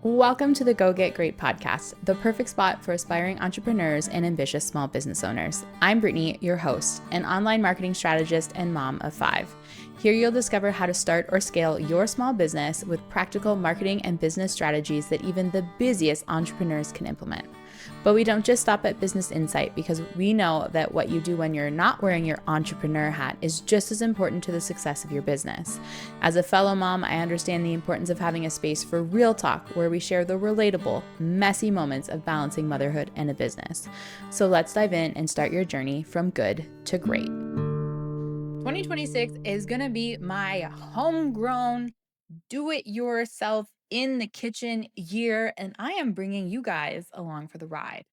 Welcome to the Go Get Great podcast, the perfect spot for aspiring entrepreneurs and ambitious small business owners. I'm Brittany, your host, an online marketing strategist and mom of 5. Here you'll discover how to start or scale your small business with practical marketing and business strategies that even the busiest entrepreneurs can implement. But we don't just stop at business insight, because we know that what you do when you're not wearing your entrepreneur hat is just as important to the success of your business. As a fellow mom, I understand the importance of having a space for real talk where we share the relatable, messy moments of balancing motherhood and a business. So let's dive in and start your journey from good to great. 2026 is going to be my homegrown, do it yourself in the kitchen year, and I am bringing you guys along for the ride.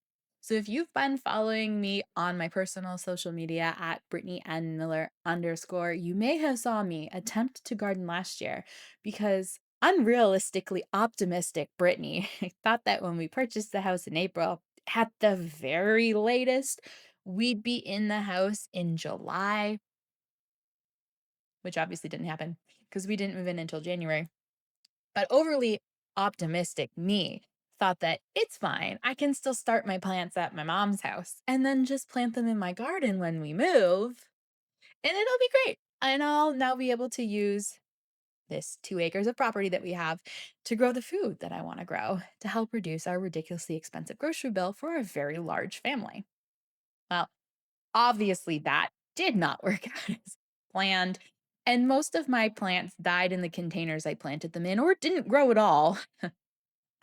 So if you've been following me on my personal social media at Brittany N Miller _, you may have saw me attempt to garden last year, because unrealistically optimistic Brittany thought that when we purchased the house in April, at the very latest, we'd be in the house in July, which obviously didn't happen because we didn't move in until January. But overly optimistic me thought that it's fine. I can still start my plants at my mom's house and then just plant them in my garden when we move, and it'll be great. And I'll now be able to use this 2 acres of property that we have to grow the food that I want to grow to help reduce our ridiculously expensive grocery bill for a very large family. Well, obviously, that did not work out as planned, and most of my plants died in the containers I planted them in, or didn't grow at all.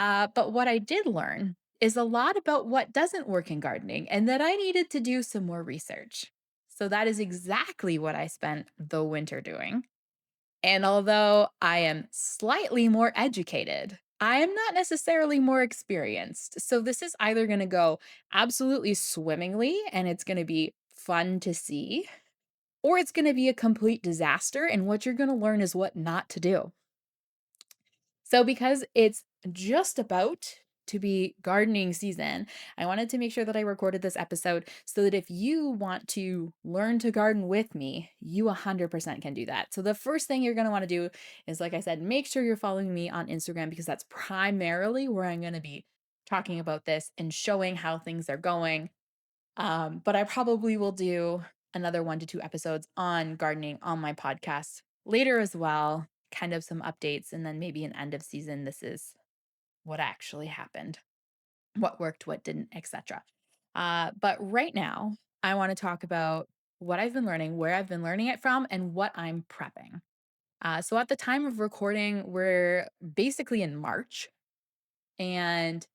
But what I did learn is a lot about what doesn't work in gardening, and that I needed to do some more research. So that is exactly what I spent the winter doing. And although I am slightly more educated, I am not necessarily more experienced. So this is either going to go absolutely swimmingly and it's going to be fun to see, or it's going to be a complete disaster. And what you're going to learn is what not to do. So, because it's just about to be gardening season, I wanted to make sure that I recorded this episode so that if you want to learn to garden with me, you 100% can do that. So, the first thing you're going to want to do is, like I said, make sure you're following me on Instagram, because that's primarily where I'm going to be talking about this and showing how things are going. But I probably will do another 1 to 2 episodes on gardening on my podcast later as well, kind of some updates, and then maybe an end of season. This is what actually happened, what worked, what didn't, etc. But right now, I want to talk about what I've been learning, where I've been learning it from, and what I'm prepping. So at the time of recording, we're basically in March. And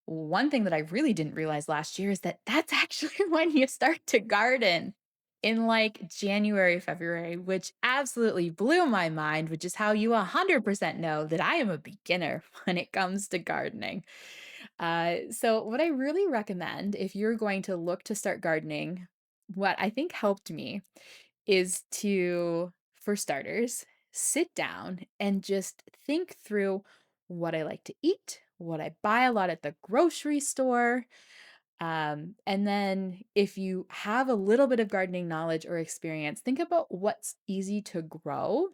one thing that I really didn't realize last year is that that's actually when you start to garden, in like January, February, which absolutely blew my mind, which is how you 100% know that I am a beginner when it comes to gardening. So, what I really recommend if you're going to look to start gardening, what I think helped me is to, for starters, sit down and just think through what I like to eat, what I buy a lot at the grocery store. And then if you have a little bit of gardening knowledge or experience, think about what's easy to grow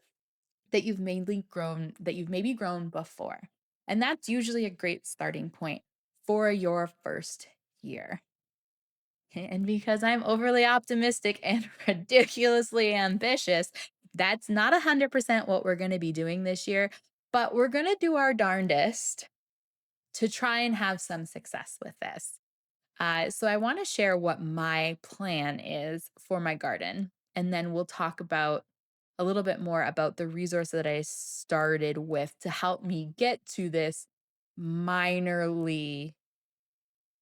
that you've maybe grown before. And that's usually a great starting point for your first year. And because I'm overly optimistic and ridiculously ambitious, that's not 100% what we're going to be doing this year, but we're going to do our darndest to try and have some success with this. So I want to share what my plan is for my garden, and then we'll talk about a little bit more about the resource that I started with to help me get to this minorly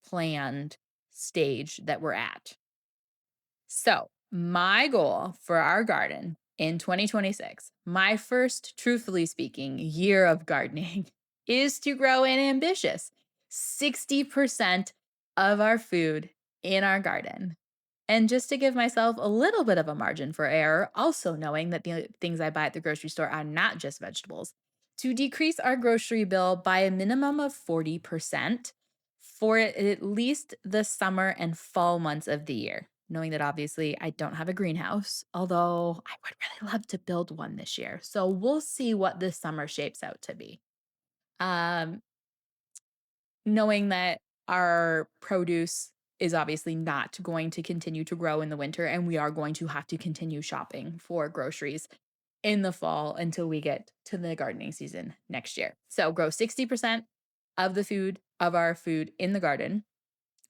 planned stage that we're at. So, my goal for our garden in 2026, my first, truthfully speaking, year of gardening, is to grow an ambitious 60% of our food in our garden. And just to give myself a little bit of a margin for error, also knowing that the things I buy at the grocery store are not just vegetables, to decrease our grocery bill by a minimum of 40% for at least the summer and fall months of the year. Knowing that obviously I don't have a greenhouse, although I would really love to build one this year. So we'll see what this summer shapes out to be. Um, knowing that our produce is obviously not going to continue to grow in the winter, and we are going to have to continue shopping for groceries in the fall until we get to the gardening season next year. So grow 60% of the food of our food in the garden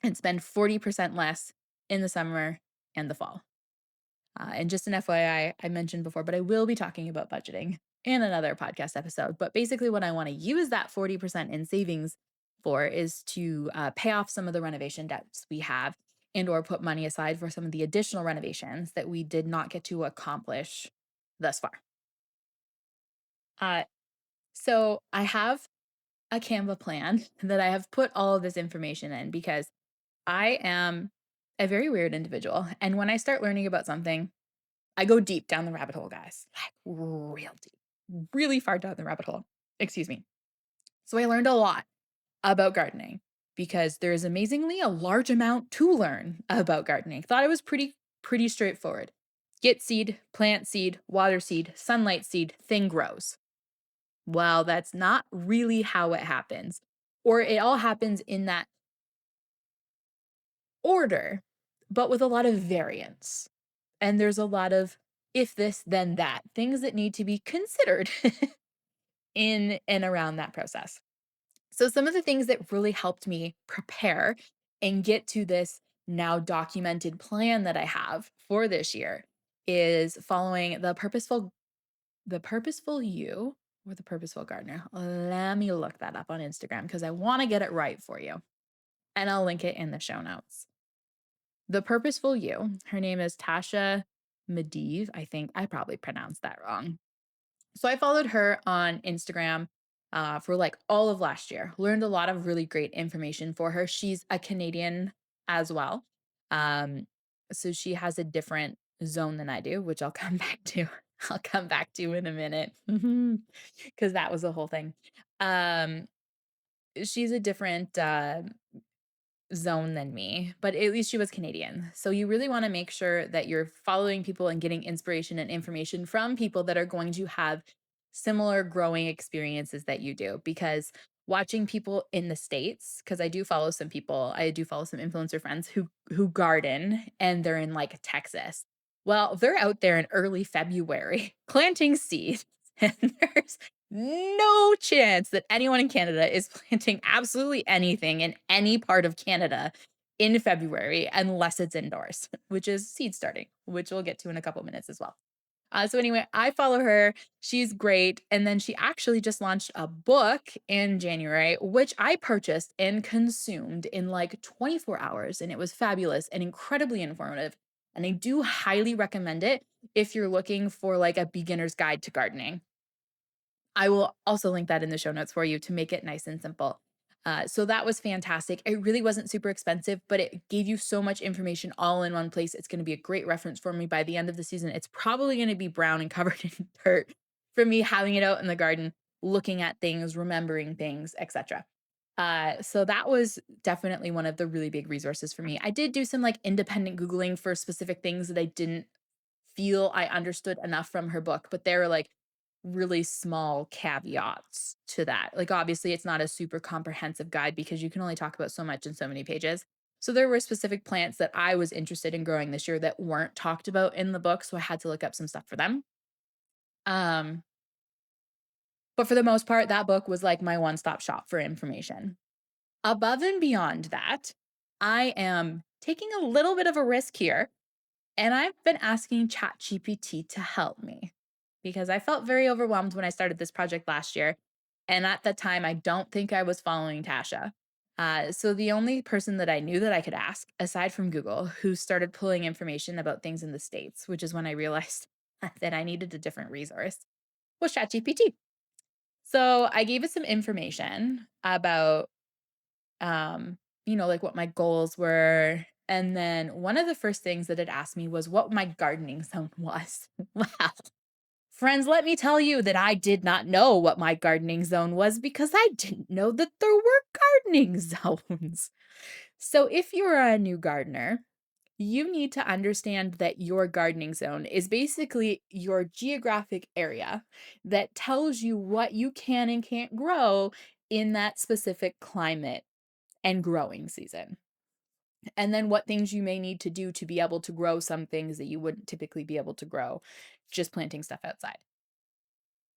and spend 40% less in the summer and the fall. And just an FYI, I mentioned before, but I will be talking about budgeting in another podcast episode. But basically, what I want to use that 40% in savings for is to pay off some of the renovation debts we have and or put money aside for some of the additional renovations that we did not get to accomplish thus far. Uh, so I have a Canva plan that I have put all of this information in because I am a very weird individual. And when I start learning about something, I go deep down the rabbit hole, guys, like real deep, really far down the rabbit hole. Excuse me. So I learned a lot about gardening because there is amazingly a large amount to learn about gardening. Thought it was pretty straightforward. Get seed, plant seed, water seed, sunlight seed, thing grows. Well, that's not really how it happens. Or it all happens in that order, but with a lot of variance. And there's a lot of if this, then that, things that need to be considered in and around that process. So, some of the things that really helped me prepare and get to this now documented plan that I have for this year is following the purposeful you or the purposeful gardener. Let me look that up on Instagram because I want to get it right for you. And I'll link it in the show notes. The Purposeful You, her name is Tasha Medivh. I think I probably pronounced that wrong. So I followed her on Instagram for like all of last year. Learned a lot of really great information for her. She's a Canadian as well. Um, so she has a different zone than I do, which I'll come back to. I'll come back to in a minute because that was the whole thing. Um, she's a different zone than me, but at least she was Canadian. So you really want to make sure that you're following people and getting inspiration and information from people that are going to have similar growing experiences that you do because watching people in the states because I do follow some influencer friends who garden and they're in like Texas. Well, they're out there in early February planting seeds and there's no chance that anyone in Canada is planting absolutely anything in any part of Canada in February unless it's indoors, which is seed starting, which we'll get to in a couple minutes as well. So anyway, I follow her. She's great. And then she actually just launched a book in January, which I purchased and consumed in like 24 hours. And it was fabulous and incredibly informative. And I do highly recommend it if you're looking for like a beginner's guide to gardening. I will also link that in the show notes for you to make it nice and simple. So that was fantastic. It really wasn't super expensive, but it gave you so much information all in one place. It's going to be a great reference for me by the end of the season. It's probably going to be brown and covered in dirt for me having it out in the garden, looking at things, remembering things, etc. So that was definitely one of the really big resources for me. I did do some like independent Googling for specific things that I didn't feel I understood enough from her book, but there were like really small caveats to that. Like, obviously, it's not a super comprehensive guide because you can only talk about so much in so many pages. So, there were specific plants that I was interested in growing this year that weren't talked about in the book. So, I had to look up some stuff for them. Um, but for the most part, that book was like my one stop shop for information. Above and beyond that, I am taking a little bit of a risk here and I've been asking ChatGPT to help me because I felt very overwhelmed when I started this project last year. And at the time, I don't think I was following Tasha. So the only person that I knew that I could ask, aside from Google, who started pulling information about things in the States, which is when I realized that I needed a different resource, was ChatGPT. So I gave it some information about like what my goals were. And then one of the first things that it asked me was what my gardening zone was. Wow. Friends, let me tell you that I did not know what my gardening zone was because I didn't know that there were gardening zones. So, if you're a new gardener, you need to understand that your gardening zone is basically your geographic area that tells you what you can and can't grow in that specific climate and growing season. And then what things you may need to do to be able to grow some things that you wouldn't typically be able to grow just planting stuff outside,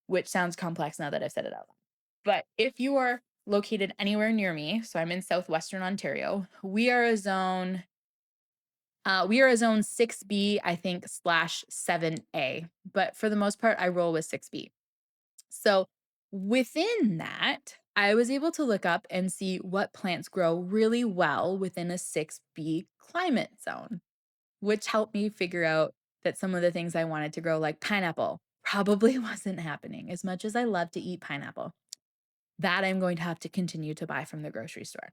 which sounds complex now that I've said it out loud. But if you are located anywhere near me, so I'm in southwestern Ontario, we are a zone 6B, I think, slash 7A. But for the most part, I roll with 6B. So within that, I was able to look up and see what plants grow really well within a 6B climate zone, which helped me figure out that some of the things I wanted to grow, like pineapple, probably wasn't happening as much as I love to eat pineapple. That I'm going to have to continue to buy from the grocery store.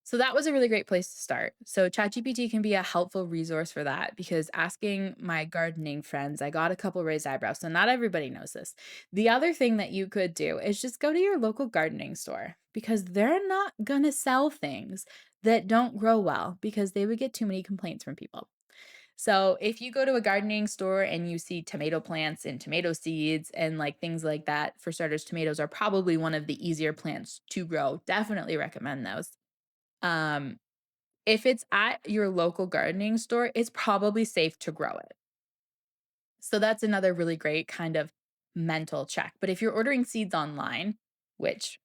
So that was a really great place to start. So ChatGPT can be a helpful resource for that because asking my gardening friends, I got a couple raised eyebrows. So not everybody knows this. The other thing that you could do is just go to your local gardening store because they're not going to sell things that don't grow well because they would get too many complaints from people. So if you go to a gardening store and you see tomato plants and tomato seeds and like things like that, for starters, tomatoes are probably one of the easier plants to grow. Definitely recommend those. Um, if it's at your local gardening store, it's probably safe to grow it. So that's another really great kind of mental check. But if you're ordering seeds online, which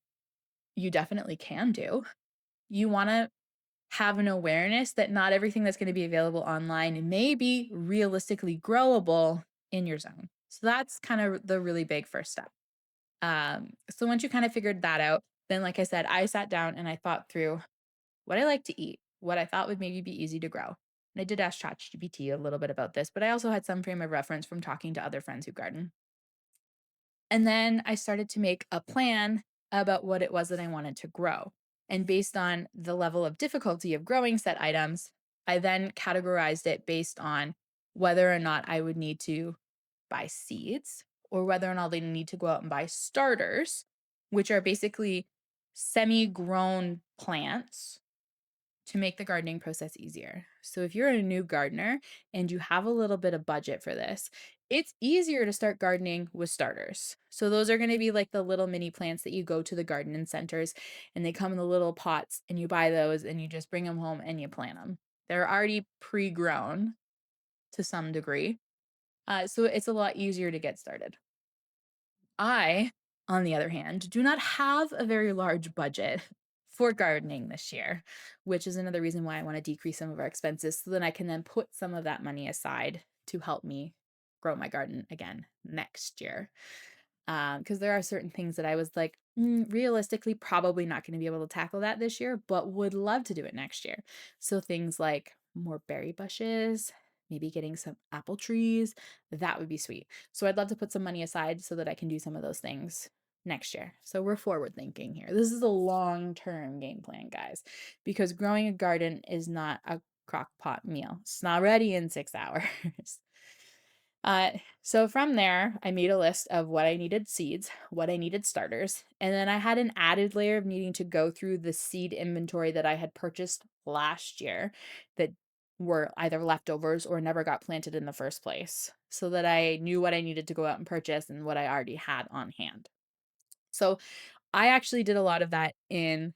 you definitely can do, you want to have an awareness that not everything that's going to be available online may be realistically growable in your zone. So that's kind of the really big first step. So once you kind of figured that out, then like I said, I sat down and I thought through what I like to eat, what I thought would maybe be easy to grow. And I did ask ChatGPT a little bit about this, but I also had some frame of reference from talking to other friends who garden. And then I started to make a plan about what it was that I wanted to grow. And based on the level of difficulty of growing set items, I then categorized it based on whether or not I would need to buy seeds or whether or not they need to go out and buy starters, which are basically semi grown plants to make the gardening process easier. So if you're a new gardener and you have a little bit of budget for this, it's easier to start gardening with starters. So those are going to be like the little mini plants that you go to the garden centers and they come in the little pots and you buy those and you just bring them home and you plant them. They're already pre-grown to some degree. So it's a lot easier to get started. I, on the other hand, do not have a very large budget for gardening this year, which is another reason why I want to decrease some of our expenses so that I can then put some of that money aside to help me grow my garden again next year. Because there are certain things that I was like, realistically, probably not going to be able to tackle that this year, but would love to do it next year. So things like more berry bushes, maybe getting some apple trees, that would be sweet. So I'd love to put some money aside so that I can do some of those things next year. So we're forward thinking here. This is a long-term game plan, guys, because growing a garden is not a crock pot meal. It's not ready in 6 hours. So from there, I made a list of what I needed seeds, what I needed starters, and then I had an added layer of needing to go through the seed inventory that I had purchased last year that were either leftovers or never got planted in the first place, so that I knew what I needed to go out and purchase and what I already had on hand. So I actually did a lot of that in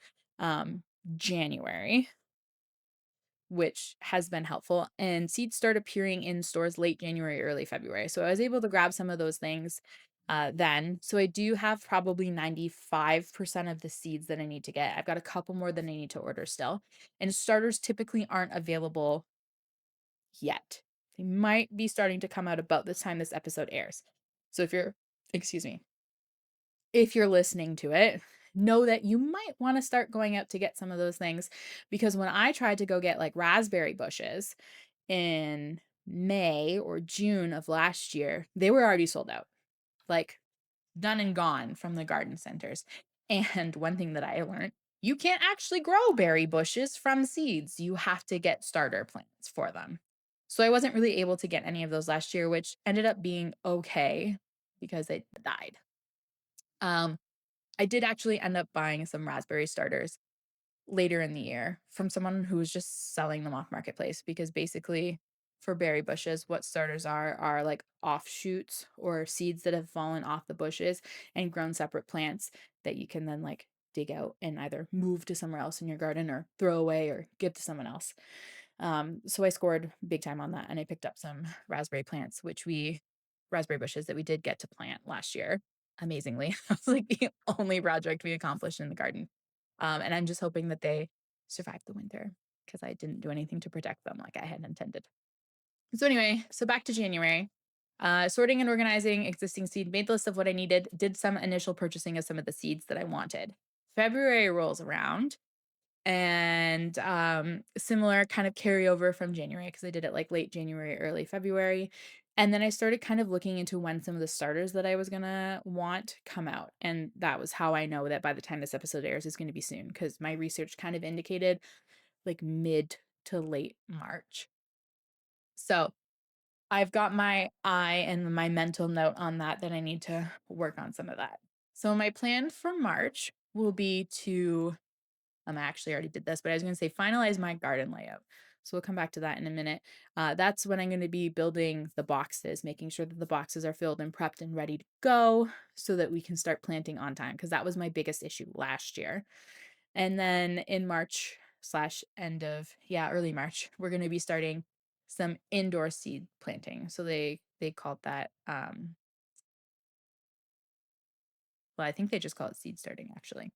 January, which has been helpful. And seeds start appearing in stores late January, early February. So I was able to grab some of those things then. So I do have probably 95% of the seeds that I need to get. I've got a couple more than I need to order still. And starters typically aren't available yet. They might be starting to come out about the time this episode airs. So excuse me, if you're listening to it, know that you might want to start going out to get some of those things because when I tried to go get like raspberry bushes in May or June of last year, they were already sold out, like done and gone from the garden centers. And one thing that I learned, you can't actually grow berry bushes from seeds. You have to get starter plants for them. So I wasn't really able to get any of those last year, which ended up being okay because they died. Um, I did actually end up buying some raspberry starters later in the year from someone who was just selling them off marketplace because basically for berry bushes what starters are like offshoots or seeds that have fallen off the bushes and grown separate plants that you can then like dig out and either move to somewhere else in your garden or throw away or give to someone else. So I scored big time on that and I picked up some raspberry plants, raspberry bushes that we did get to plant last year. Amazingly. That was like the only project we accomplished in the garden. And I'm just hoping that they survive the winter because I didn't do anything to protect them like I had intended. So anyway, so back to January. Sorting and organizing existing seed, made the list of what I needed, did some initial purchasing of some of the seeds that I wanted. February rolls around and similar kind of carryover from January because I did it like late January, early February. And then I started kind of looking into when some of the starters that I was gonna want come out. And that was how I know that by the time this episode airs, it's gonna be soon because my research kind of indicated like mid to late March. So I've got my eye and my mental note on that I need to work on some of that. So my plan for March will be to I actually already did this, but I was gonna say finalize my garden layout. So we'll come back to that in a minute. That's when I'm gonna be building the boxes, making sure that the boxes are filled and prepped and ready to go so that we can start planting on time because that was my biggest issue last year. And then in March slash end of, yeah, early March, we're going to be starting some indoor seed planting. So they called that well, I think they just call it seed starting actually.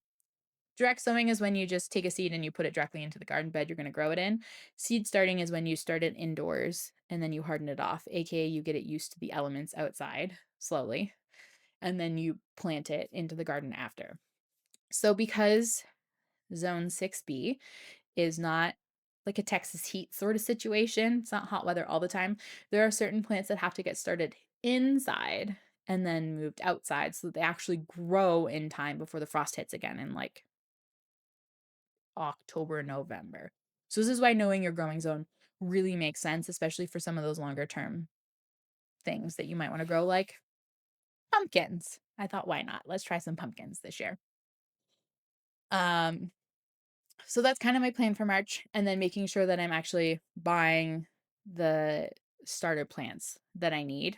Direct sowing is when you just take a seed and you put it directly into the garden bed you're going to grow it in. Seed starting is when you start it indoors and then you harden it off, aka you get it used to the elements outside slowly, and then you plant it into the garden after. So because zone 6B is not like a Texas heat sort of situation. It's not hot weather all the time. There are certain plants that have to get started inside and then moved outside so that they actually grow in time before the frost hits again in like October, November. So this is why knowing your growing zone really makes sense, especially for some of those longer term things that you might want to grow, like pumpkins. I thought, why not? Let's try some pumpkins this year. Um, So that's kind of my plan for March, and then making sure that I'm actually buying the starter plants that I need.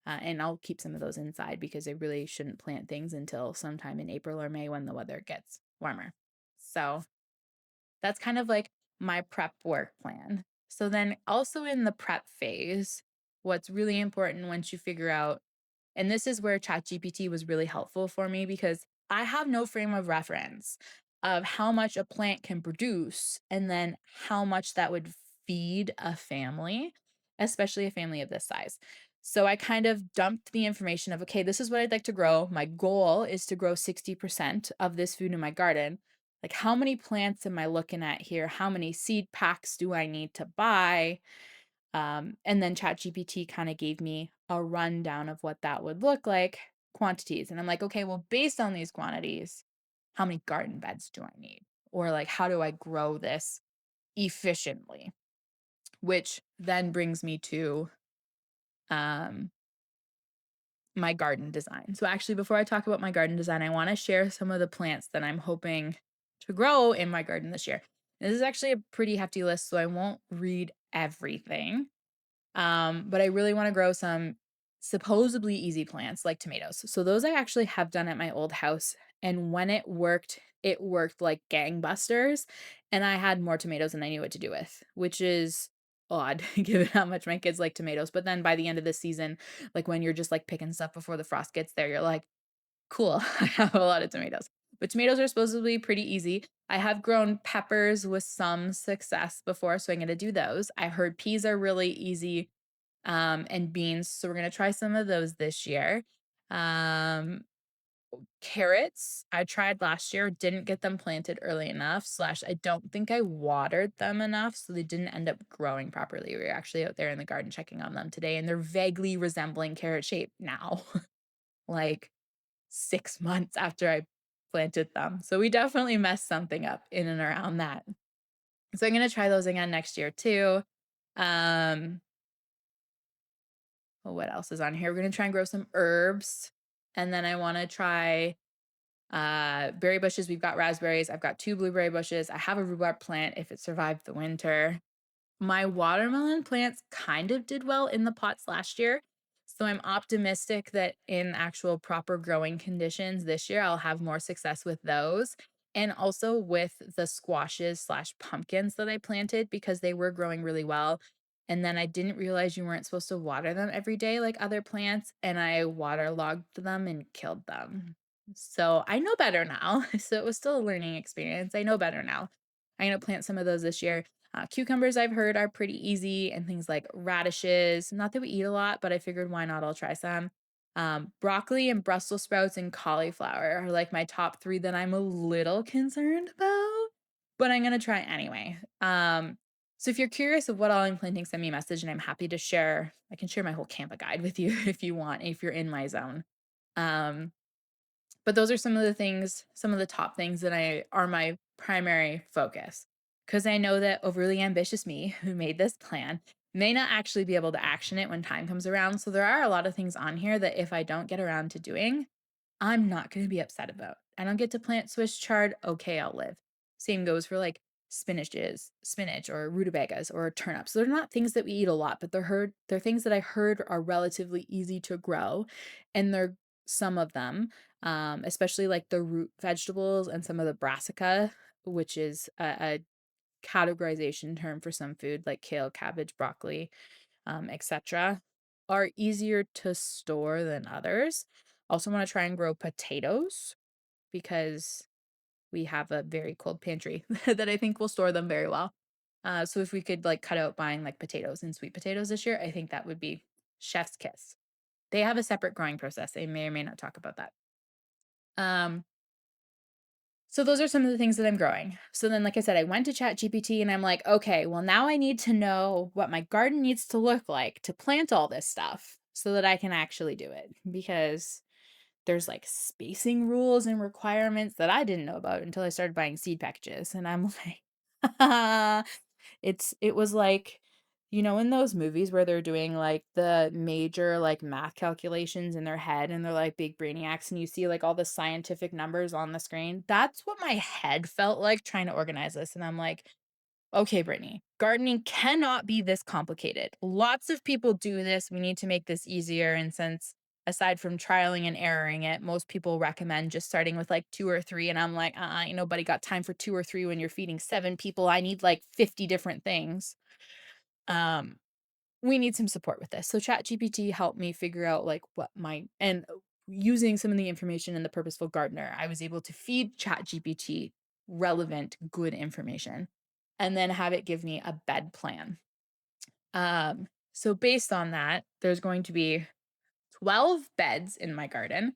And I'll keep some of those inside because I really shouldn't plant things until sometime in April or May when the weather gets warmer. So that's kind of like my prep work plan. So then also in the prep phase, what's really important once you figure out, and this is where ChatGPT was really helpful for me because I have no frame of reference of how much a plant can produce and then how much that would feed a family, especially a family of this size. So I kind of dumped the information of, okay, this is what I'd like to grow. My goal is to grow 60% of this food in my garden. Like, how many plants am I looking at here? How many seed packs do I need to buy? And then ChatGPT kind of gave me a rundown of what that would look like, quantities. And I'm like, okay, well, based on these quantities, how many garden beds do I need? Or like, how do I grow this efficiently? Which then brings me to um, my garden design. So, actually, before I talk about my garden design, I want to share some of the plants that I'm hoping to grow in my garden this year. This is actually a pretty hefty list, so I won't read everything. But I really want to grow some supposedly easy plants like tomatoes. So those I actually have done at my old house. And when it worked like gangbusters. And I had more tomatoes than I knew what to do with, which is odd given how much my kids like tomatoes. But then by the end of the season, like when you're just like picking stuff before the frost gets there, you're like, cool, I have a lot of tomatoes. But tomatoes are supposedly pretty easy. I have grown peppers with some success before, so I'm going to do those. I heard peas are really easy, and beans, so we're going to try some of those this year. Um, Carrots, I tried last year, didn't get them planted early enough, slash, I don't think I watered them enough, so they didn't end up growing properly. We were actually out there in the garden checking on them today, and they're vaguely resembling carrot shape now, like 6 months after I planted them. So we definitely messed something up in and around that. So I'm gonna try those again next year too. Um, well, what else is on here? We're gonna try and grow some herbs. And then I want to try berry bushes. We've got raspberries. I've got two blueberry bushes. I have a rhubarb plant if it survived the winter. My watermelon plants kind of did well in the pots last year. So I'm optimistic that in actual proper growing conditions this year, I'll have more success with those. and also with the squashes slash pumpkins that I planted because they were growing really well. And then I didn't realize you weren't supposed to water them every day like other plants, and I waterlogged them and killed them. So I know better now. So it was still a learning experience. I know better now. I'm gonna plant some of those this year. Cucumbers I've heard are pretty easy, and things like radishes. Not that we eat a lot, but I figured why not? I'll try some. Broccoli and Brussels sprouts and cauliflower are like my top three that I'm a little concerned about, but I'm gonna try anyway. So if you're curious of what all I'm planting, send me a message and I'm happy to share. I can share my whole Canva guide with you if you want, if you're in my zone. Um, but those are some of the things, some of the top things that I are my primary focus. Because I know that overly ambitious me who made this plan may not actually be able to action it when time comes around. So there are a lot of things on here that if I don't get around to doing, I'm not going to be upset about. I don't get to plant Swiss chard. Okay, I'll live. Same goes for like spinach or rutabagas or turnips. They're not things that we eat a lot, but they're things that I heard are relatively easy to grow. And they're some of them, especially like the root vegetables and some of the brassica, which is a categorization term for some food like kale, cabbage, broccoli, etc., are easier to store than others. Also, want to try and grow potatoes because we have a very cold pantry that I think will store them very well. So if we could like cut out buying like potatoes and sweet potatoes this year, I think that would be chef's kiss. They have a separate growing process. They may or may not talk about that. Um, So those are some of the things that I'm growing. So then, like I said, I went to ChatGPT and I'm like, okay, well, now I need to know what my garden needs to look like to plant all this stuff so that I can actually do it. Because there's like spacing rules and requirements that I didn't know about until I started buying seed packages. And I'm like, it was like, in those movies where they're doing like the major like math calculations in their head and they're like big brainiacs and you see like all the scientific numbers on the screen. That's what my head felt like trying to organize this. And I'm like, okay, Brittany, gardening cannot be this complicated. Lots of people do this. We need to make this easier. And since aside from trialing and erroring it, most people recommend just starting with like two or three. And I'm like, ain't nobody got time for two or three when you're feeding seven people. I need like 50 different things. Um, we need some support with this. So ChatGPT helped me figure out like what using some of the information in the Purposeful Gardener, I was able to feed ChatGPT relevant, good information and then have it give me a bed plan. So based on that, there's going to be 12 beds in my garden,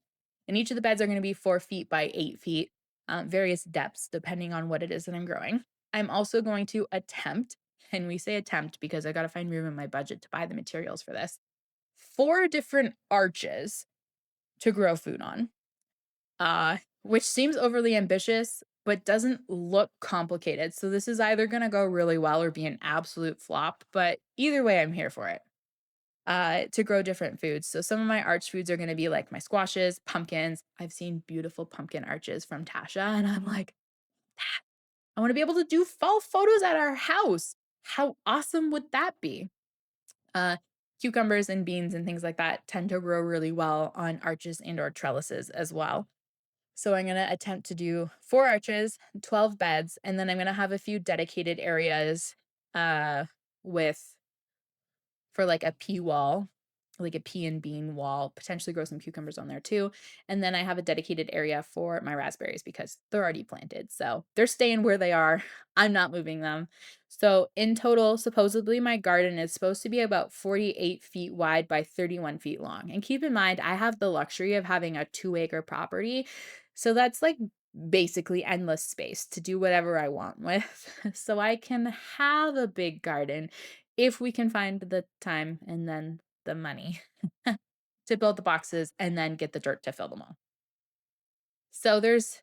and each of the beds are going to be 4 feet by 8 feet, various depths depending on what it is that I'm growing. I'm also going to attempt, and we say attempt because I got to find room in my budget to buy the materials for this, 4 different arches to grow food on, which seems overly ambitious, but doesn't look complicated. So this is either going to go really well or be an absolute flop, but either way, I'm here for it. To grow different foods. So some of my arch foods are going to be like my squashes, pumpkins. I've seen beautiful pumpkin arches from Tasha, and I'm like, I want to be able to do fall photos at our house. How awesome would that be? Uh, Cucumbers and beans and things like that tend to grow really well on arches and or trellises as well. So I'm going to attempt to do 4 arches, 12 beds, and then I'm going to have a few dedicated areas uh, with for like a pea wall, like a pea and bean wall, potentially grow some cucumbers on there too. And then I have a dedicated area for my raspberries because they're already planted. So they're staying where they are. I'm not moving them. So in total, supposedly my garden is supposed to be about 48 feet wide by 31 feet long. And keep in mind, I have the luxury of having a 2-acre property. So that's like basically endless space to do whatever I want with. So I can have a big garden if we can find the time and then the money to build the boxes and then get the dirt to fill them all. So there's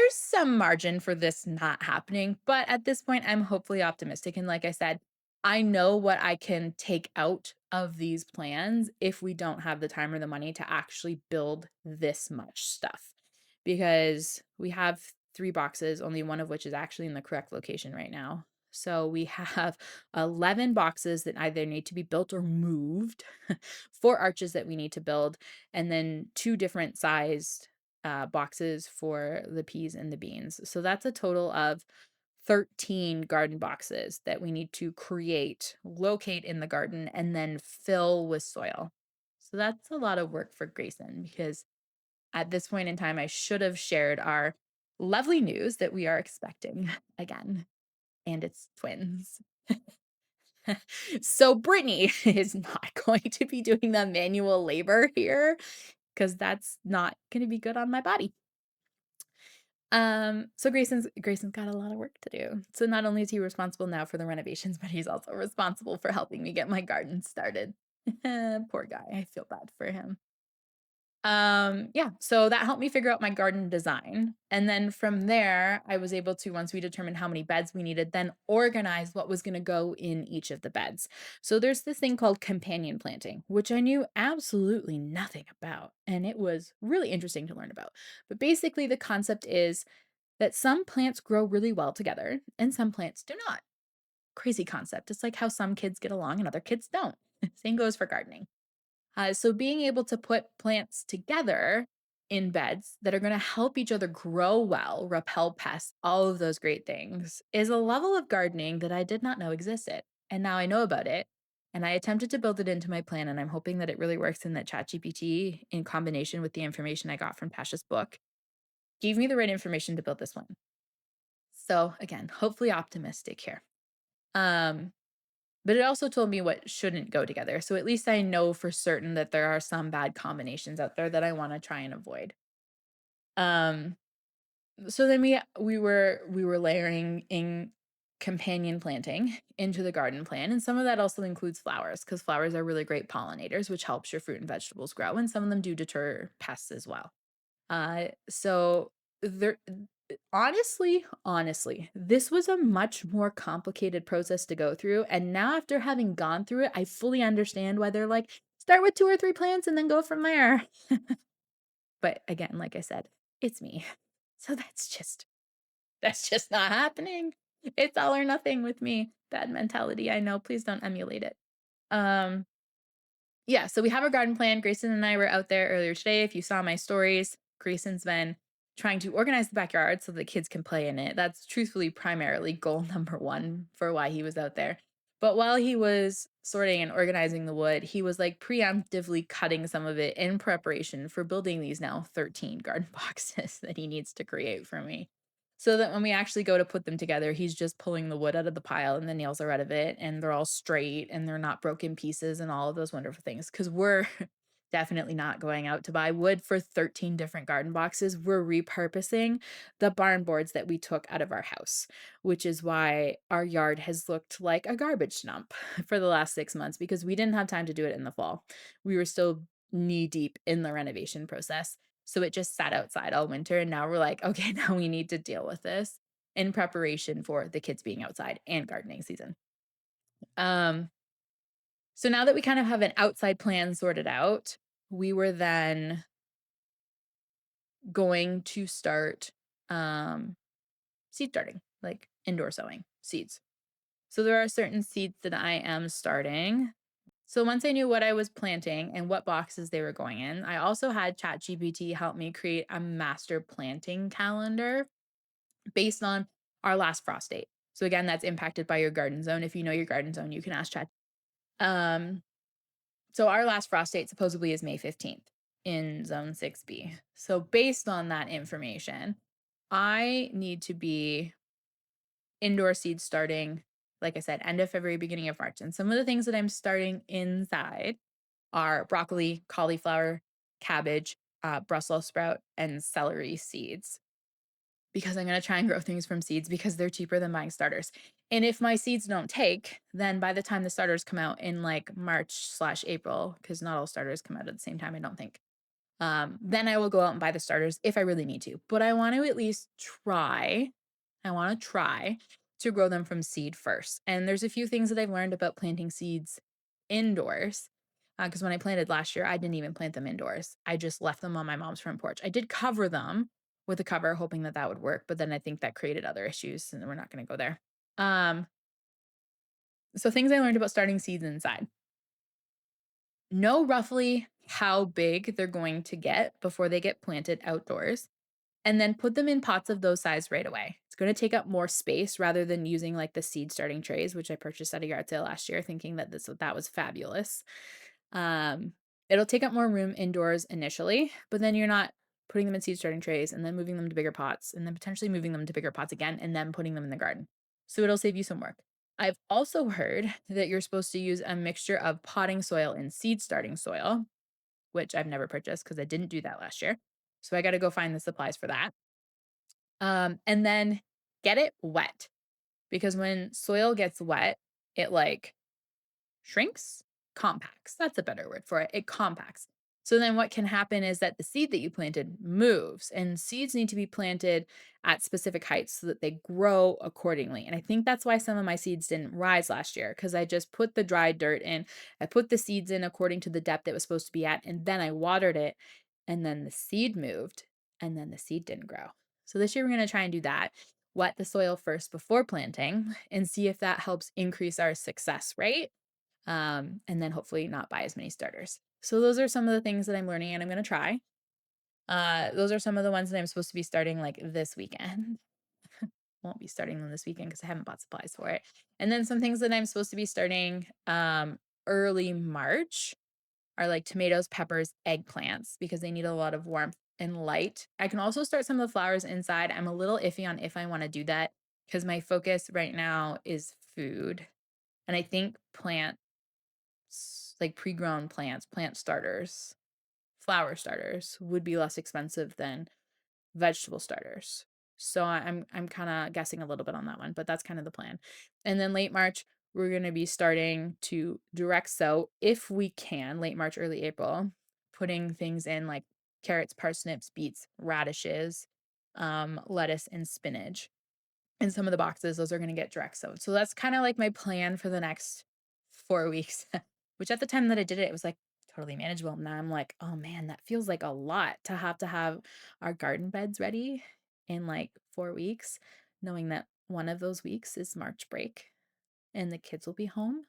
some margin for this not happening, but at this point I'm hopefully optimistic, and like I said, I know what I can take out of these plans if we don't have the time or the money to actually build this much stuff. Because we have 3 boxes, only one of which is actually in the correct location right now. So we have 11 boxes that either need to be built or moved, 4 arches that we need to build, and then 2 different sized boxes for the peas and the beans. So that's a total of 13 garden boxes that we need to create, locate in the garden, and then fill with soil. So that's a lot of work for Grayson because at this point in time, I should have shared our lovely news that we are expecting again, and it's twins. So Brittany is not going to be doing the manual labor here because that's not going to be good on my body. So Grayson's got a lot of work to do. So not only is he responsible now for the renovations, but he's also responsible for helping me get my garden started. Poor guy. I feel bad for him. Yeah, so that helped me figure out my garden design. And then from there, I was able to, once we determined how many beds we needed, then organize what was going to go in each of the beds. So there's this thing called companion planting, which I knew absolutely nothing about. And it was really interesting to learn about. But basically, the concept is that some plants grow really well together and some plants do not. Crazy concept. It's like how some kids get along and other kids don't. Same goes for gardening. So being able to put plants together in beds that are going to help each other grow well, repel pests, all of those great things is a level of gardening that I did not know existed. And now I know about it. And I attempted to build it into my plan. And I'm hoping that it really works and that ChatGPT, in combination with the information I got from Tasha's book, gave me the right information to build this one. So again, hopefully optimistic here. Um, but it also told me what shouldn't go together. So at least I know for certain that there are some bad combinations out there that I want to try and avoid. Um so then we were layering in companion planting into the garden plan, and some of that also includes flowers because flowers are really great pollinators, which helps your fruit and vegetables grow, and some of them do deter pests as well. So there honestly, this was a much more complicated process to go through. And now after having gone through it, I fully understand why they're like, start with 2 or 3 plants and then go from there. But again, like I said, it's me. So that's just not happening. It's all or nothing with me. Bad mentality. I know. Please don't emulate it. Um yeah, so we have our garden plan. Grayson and I were out there earlier today. If you saw my stories, Grayson's been trying to organize the backyard so the kids can play in it. That's truthfully primarily goal number one for why he was out there. But while he was sorting and organizing the wood, he was like preemptively cutting some of it in preparation for building these now 13 garden boxes that he needs to create for me. So that when we actually go to put them together, he's just pulling the wood out of the pile and the nails are out of it and they're all straight and they're not broken pieces and all of those wonderful things. Because we're definitely not going out to buy wood for 13 different garden boxes. We're repurposing the barn boards that we took out of our house, which is why our yard has looked like a garbage dump for the last 6 months because we didn't have time to do it in the fall. We were still knee deep in the renovation process. So it just sat outside all winter. And now we're like, okay, now we need to deal with this in preparation for the kids being outside and gardening season. Um, so now that we kind of have an outside plan sorted out, we were then going to start um, seed starting, like indoor sowing seeds. So there are certain seeds that I am starting. So once I knew what I was planting and what boxes they were going in, I also had ChatGPT help me create a master planting calendar based on our last frost date. So again, that's impacted by your garden zone. If you know your garden zone, you can ask Chat. Um, so our last frost date supposedly is May 15th in zone 6B. So based on that information, I need to be indoor seeds starting, like I said, end of February, beginning of March. And some of the things that I'm starting inside are broccoli, cauliflower, cabbage, Brussels sprout, and celery seeds because I'm going to try and grow things from seeds because they're cheaper than buying starters. And if my seeds don't take, then by the time the starters come out in like March/April, because not all starters come out at the same time, I don't think. Then I will go out and buy the starters if I really need to. But I want to at least try. I want to try to grow them from seed first. And there's a few things that I've learned about planting seeds indoors. Because when I planted last year, I didn't even plant them indoors. I just left them on my mom's front porch. I did cover them with a cover, hoping that that would work. But then I think that created other issues, and we're not going to go there. Um, so things I learned about starting seeds inside. Know roughly how big they're going to get before they get planted outdoors, and then put them in pots of those size right away. It's going to take up more space rather than using like the seed starting trays, which I purchased at a yard sale last year, thinking that that was fabulous. Um, it'll take up more room indoors initially, but then you're not putting them in seed starting trays and then moving them to bigger pots and then potentially moving them to bigger pots again and then putting them in the garden. So it'll save you some work. I've also heard that you're supposed to use a mixture of potting soil and seed starting soil, which I've never purchased because I didn't do that last year. So I got to go find the supplies for that. And then get it wet because when soil gets wet, it like shrinks, compacts. That's a better word for it. It compacts. So then what can happen is that the seed that you planted moves, and seeds need to be planted at specific heights so that they grow accordingly. And I think that's why some of my seeds didn't rise last year, because I just put the dry dirt in. I put the seeds in according to the depth it was supposed to be at, and then I watered it, and then the seed moved, and then the seed didn't grow. So this year we're going to try and do that. Wet the soil first before planting and see if that helps increase our success rate, and then hopefully not buy as many starters. So those are some of the things that I'm learning and I'm going to try. Those are some of the ones that I'm supposed to be starting like this weekend. Won't be starting them this weekend because I haven't bought supplies for it. And then some things that I'm supposed to be starting early March are like tomatoes, peppers, eggplants because they need a lot of warmth and light. I can also start some of the flowers inside. I'm a little iffy on if I want to do that because my focus right now is food. And I think like pre-grown plants, plant starters, flower starters would be less expensive than vegetable starters. So I'm kind of guessing a little bit on that one, but that's kind of the plan. And then late March, we're going to be starting to direct sow if we can, late March, early April, putting things in like carrots, parsnips, beets, radishes, lettuce, and spinach in some of the boxes. Those are going to get direct sowed. So that's kind of like my plan for the next 4 weeks, which at the time that I did it, it was like totally manageable. Now I'm like, oh man, that feels like a lot to have our garden beds ready in like 4 weeks, knowing that one of those weeks is March break and the kids will be home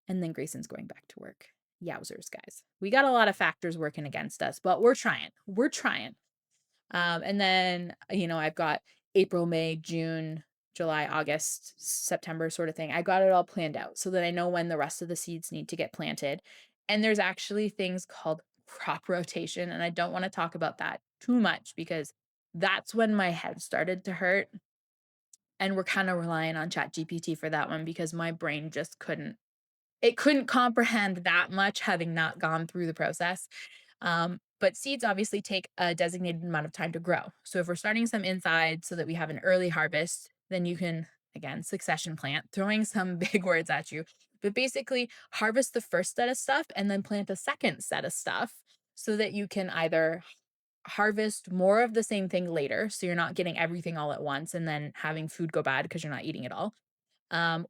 and then Grayson's going back to work. Yowzers, guys. We got a lot of factors working against us, but we're trying. We're trying. And then, I've got April, May, June, July, August, September sort of thing. I got it all planned out so that I know when the rest of the seeds need to get planted. And there's actually things called crop rotation. And I don't want to talk about that too much because that's when my head started to hurt. And we're kind of relying on ChatGPT for that one because my brain just couldn't comprehend that much having not gone through the process. But seeds obviously take a designated amount of time to grow. So if we're starting some inside so that we have an early harvest, then you can, again, succession plant, throwing some big words at you, but basically harvest the first set of stuff and then plant a second set of stuff so that you can either harvest more of the same thing later. So you're not getting everything all at once and then having food go bad because you're not eating it all,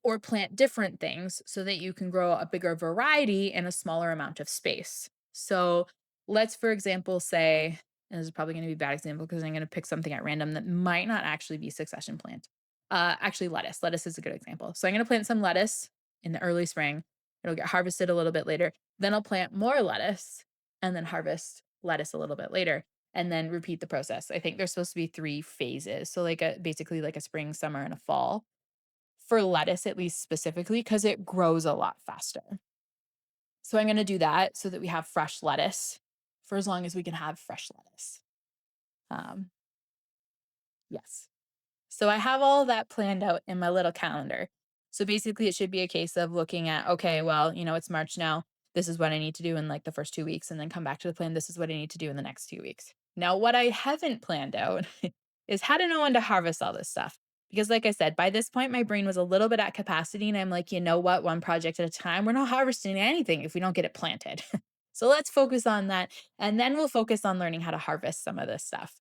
or plant different things so that you can grow a bigger variety in a smaller amount of space. So let's, for example, say, and this is probably going to be a bad example because I'm going to pick something at random that might not actually be succession plant. Actually, lettuce. Lettuce is a good example. So I'm going to plant some lettuce in the early spring. It'll get harvested a little bit later. Then I'll plant more lettuce and then harvest lettuce a little bit later and then repeat the process. I think there's supposed to be 3 phases. So basically like a spring, summer, and a fall for lettuce, at least specifically, because it grows a lot faster. So I'm going to do that so that we have fresh lettuce for as long as we can have fresh lettuce. Um, yes. So I have all of that planned out in my little calendar. So basically, it should be a case of looking at, okay, well, it's March now. This is what I need to do in like the first 2 weeks, and then come back to the plan. This is what I need to do in the next 2 weeks. Now, what I haven't planned out is how to know when to harvest all this stuff. Because, like I said, by this point, my brain was a little bit at capacity, and I'm like, you know what? One project at a time. We're not harvesting anything if we don't get it planted. So let's focus on that. And then we'll focus on learning how to harvest some of this stuff.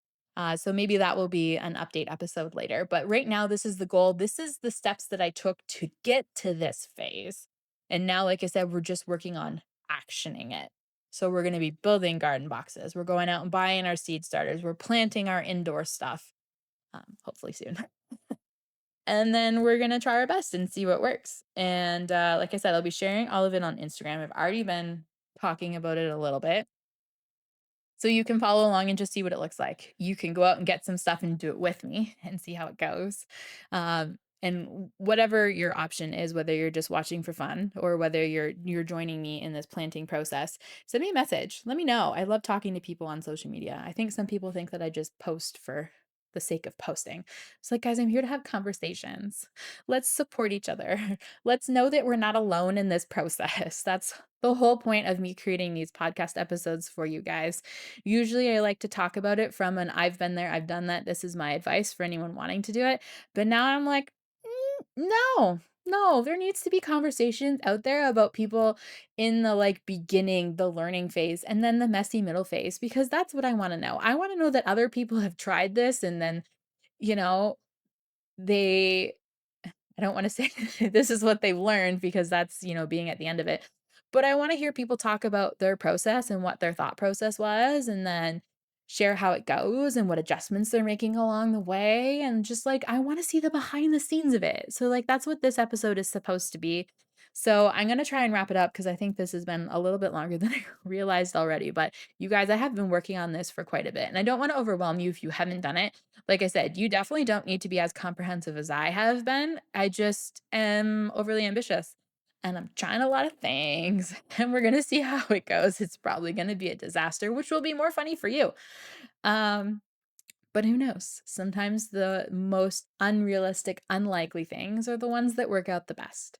So maybe that will be an update episode later. But right now, this is the goal. This is the steps that I took to get to this phase. And now, like I said, we're just working on actioning it. So we're going to be building garden boxes. We're going out and buying our seed starters. We're planting our indoor stuff, hopefully soon. And then we're going to try our best and see what works. And like I said, I'll be sharing all of it on Instagram. I've already been talking about it a little bit. So you can follow along and just see what it looks like. You can go out and get some stuff and do it with me and see how it goes. And whatever your option is, whether you're just watching for fun or whether you're joining me in this planting process, send me a message. Let me know. I love talking to people on social media. I think some people think that I just post for the sake of posting. It's like, guys, I'm here to have conversations. Let's support each other. Let's know that we're not alone in this process. That's the whole point of me creating these podcast episodes for you guys. Usually I like to talk about it from an I've been there, I've done that. This is my advice for anyone wanting to do it. But now I'm like, no, no, there needs to be conversations out there about people in the like beginning, the learning phase, and then the messy middle phase, because that's what I want to know. I want to know that other people have tried this and then, you know, they I don't want to say this is what they've learned because that's, being at the end of it. But I want to hear people talk about their process and what their thought process was, and then share how it goes and what adjustments they're making along the way. And just like, I want to see the behind the scenes of it. So, like, that's what this episode is supposed to be. So, I'm going to try and wrap it up because I think this has been a little bit longer than I realized already. But you guys, I have been working on this for quite a bit, and I don't want to overwhelm you if you haven't done it. Like I said, you definitely don't need to be as comprehensive as I have been. I just am overly ambitious and I'm trying a lot of things and we're going to see how it goes. It's probably going to be a disaster, which will be more funny for you. Um, but who knows? Sometimes the most unrealistic, unlikely things are the ones that work out the best.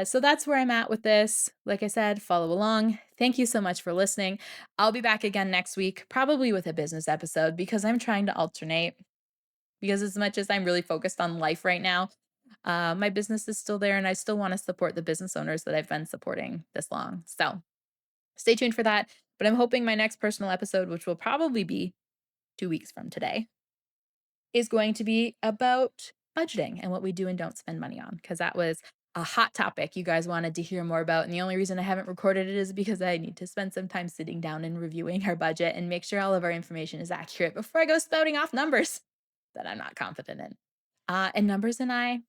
So that's where I'm at with this. Like I said, follow along. Thank you so much for listening. I'll be back again next week, probably with a business episode because I'm trying to alternate. Because as much as I'm really focused on life right now, my business is still there and I still want to support the business owners that I've been supporting this long. So stay tuned for that. But I'm hoping my next personal episode, which will probably be 2 weeks from today, is going to be about budgeting and what we do and don't spend money on, because that was a hot topic you guys wanted to hear more about. And the only reason I haven't recorded it is because I need to spend some time sitting down and reviewing our budget and make sure all of our information is accurate before I go spouting off numbers that I'm not confident in. And numbers and I,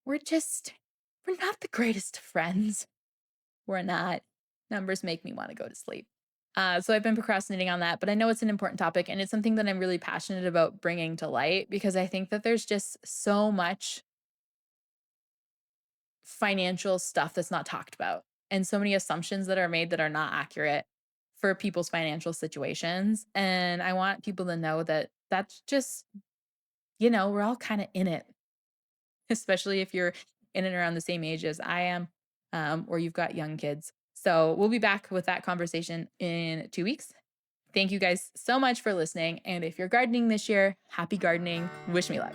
we're not the greatest friends. We're not. Numbers make me want to go to sleep. So I've been procrastinating on that, but I know it's an important topic and it's something that I'm really passionate about bringing to light because I think that there's just so much financial stuff that's not talked about and so many assumptions that are made that are not accurate for people's financial situations. And I want people to know that that's just, we're all kind of in it, especially if you're in and around the same age as I am, or you've got young kids. So we'll be back with that conversation in 2 weeks. Thank you guys so much for listening. And if you're gardening this year, happy gardening. Wish me luck.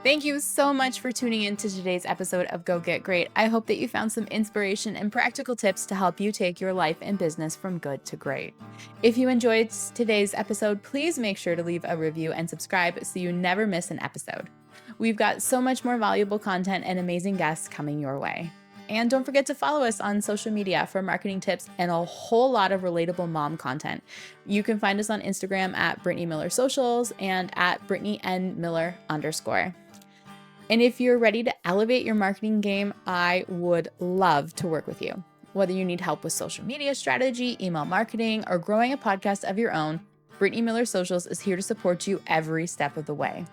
Thank you so much for tuning in to today's episode of Go Get Great. I hope that you found some inspiration and practical tips to help you take your life and business from good to great. If you enjoyed today's episode, please make sure to leave a review and subscribe so you never miss an episode. We've got so much more valuable content and amazing guests coming your way. And don't forget to follow us on social media for marketing tips and a whole lot of relatable mom content. You can find us on Instagram at Brittany Miller Socials and at Brittany N Miller _. And if you're ready to elevate your marketing game, I would love to work with you. Whether you need help with social media strategy, email marketing, or growing a podcast of your own, Brittany Miller Socials is here to support you every step of the way.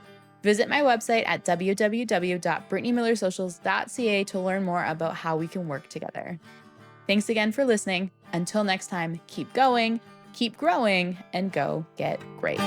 Visit my website at www.brittnymillersocials.ca to learn more about how we can work together. Thanks again for listening. Until next time, keep going, keep growing, and go get great.